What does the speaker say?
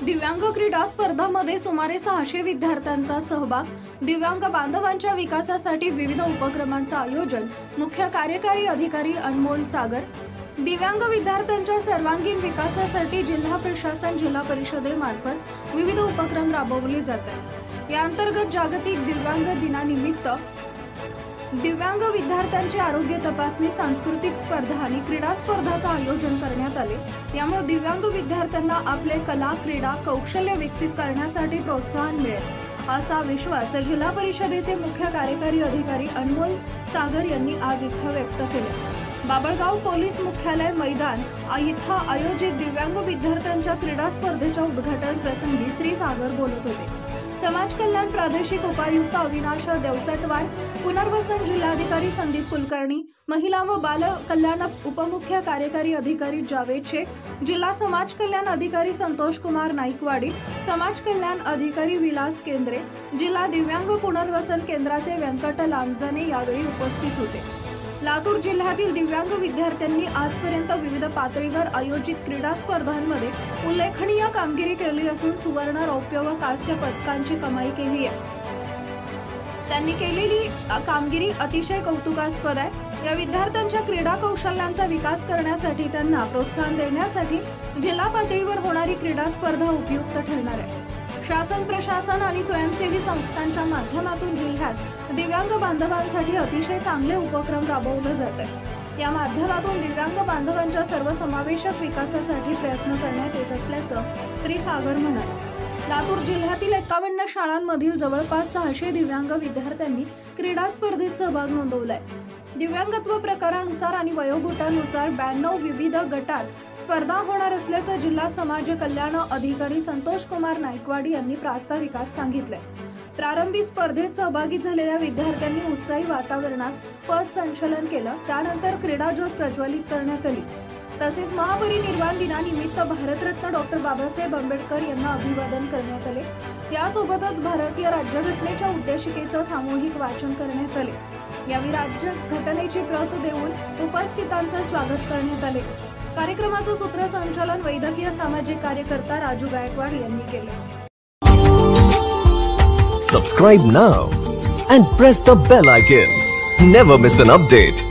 दिव्यांग क्रीडा स्पर्धांमध्ये सुमारे 600 विद्यार्थ्यांचा सहभाग। दिव्यांग बांधवांच्या विकासासाठी विविध उपक्रमांचे आयोजन। मुख्य कार्यकारी अधिकारी अनमोल सागर। दिव्यांग विद्यार्थ्यांच्या सर्वांगीण विकासासाठी जिल्हा प्रशासन जिल्हा परिषदेमार्फत विविध उपक्रम राबवले जातात। या अंतर्गत जागतिक दिव्यांग दिनानिमित्त दिव्यांग विद्यार्थ्यांची आरोग्य तपासणी, सांस्कृतिक स्पर्धा आणि क्रीडा स्पर्धांचे आयोजन करण्यात आले। यामुळे दिव्यांग विद्यार्थ्यांना आपले कला, क्रीडा, कौशल्य विकसित करण्यासाठी प्रोत्साहन मिळेल असा विश्वास जिल्हा परिषदेचे मुख्य कार्यकारी अधिकारी अनमोल सागर यांनी आज इथं व्यक्त केला। बाबळगाव पोलीस मुख्यालय मैदान इथं आयोजित दिव्यांग विद्यार्थ्यांच्या क्रीडा स्पर्धेच्या उद्घाटन प्रसंगी श्री सागर बोलत होते। समाज कल्याण प्रादेशिक उपायुक्त अविनाश देवसटवार, पुनर्वसन जिल्हाधिकारी संदीप कुलकर्णी, महिला व बाल कल्याण उपमुख्य कार्यकारी अधिकारी जावेद शेख, जिल्हा समाज कल्याण अधिकारी संतोष कुमार नाईकवाडी, समाज कल्याण अधिकारी विलास केंद्रे, जिल्हा दिव्यांग पुनर्वसन केंद्राचे व्यंकट लांजाने यावेळी उपस्थित होते। लातूर जिल्ह्यातील दिव्यांग विद्यार्थ्यांनी आजपर्यंत विविध पातळीवर आयोजित क्रीडा स्पर्धांमध्ये उल्लेखनीय कामगिरी केली असून सुवर्ण, रौप्य व कांस्य पदकांची कमाई केली आहे। त्यांनी केलेली कामगिरी अतिशय कौतुकास्पद आहे। या विद्यार्थ्यांच्या क्रीडा कौशल्यांचा विकास करण्यासाठी त्यांना प्रोत्साहन देण्यासाठी जिल्हा पातळीवर होणारी क्रीडा स्पर्धा उपयुक्त ठरणार आहे। शासन, प्रशासन आणि स्वयंसेवी संस्थांच्या माध्यमातून जिल्ह्यात दिव्यांग बांधवांसाठी अतिशय चांगले उपक्रम राबवले जातात। या माध्यमातून दिव्यांग बांधवांच्या सर्वसमावेशक विकासासाठी प्रयत्न करण्यात येत असल्याचं श्री सागर म्हणाले। लातूर जिल्ह्यातील 51 शाळांमधील जवळपास 600 दिव्यांग विद्यार्थ्यांनी क्रीडा स्पर्धेत सहभाग नोंदवलाय। दिव्यांगत्व प्रकारानुसार आणि वयोगटानुसार 92 विविध गटात स्पर्धा होणार असल्याचं जिल्हा समाज कल्याण अधिकारी संतोष कुमार नाईकवाडी यांनी प्रास्ताविकात सांगितले। प्रारंभी स्पर्धेत सहभागी झालेल्या विद्यार्थ्यांनी उत्साही वातावरणात पथ संचलन केलं। त्यानंतर क्रीडा ज्योत प्रज्वलित करण्यात आली। तसेच महापरिनिर्वाण दिनानिमित्त भारतरत्न डॉक्टर बाबासाहेब आंबेडकर यांना अभिवादन करण्यात आले। यासोबतच भारतीय राज्यघटनेच्या उद्देशिकेचं सामूहिक वाचन करण्यात आले। यावेळी राज्यघटनेची प्रत देऊन उपस्थितांचं स्वागत करण्यात आले। कार्यक्रमाचं सूत्रसंचालन वैद्यकीय सामाजिक कार्यकर्ता राजू गायकवाड यांनी केले। Subscribe now and press the bell icon. Never miss an update.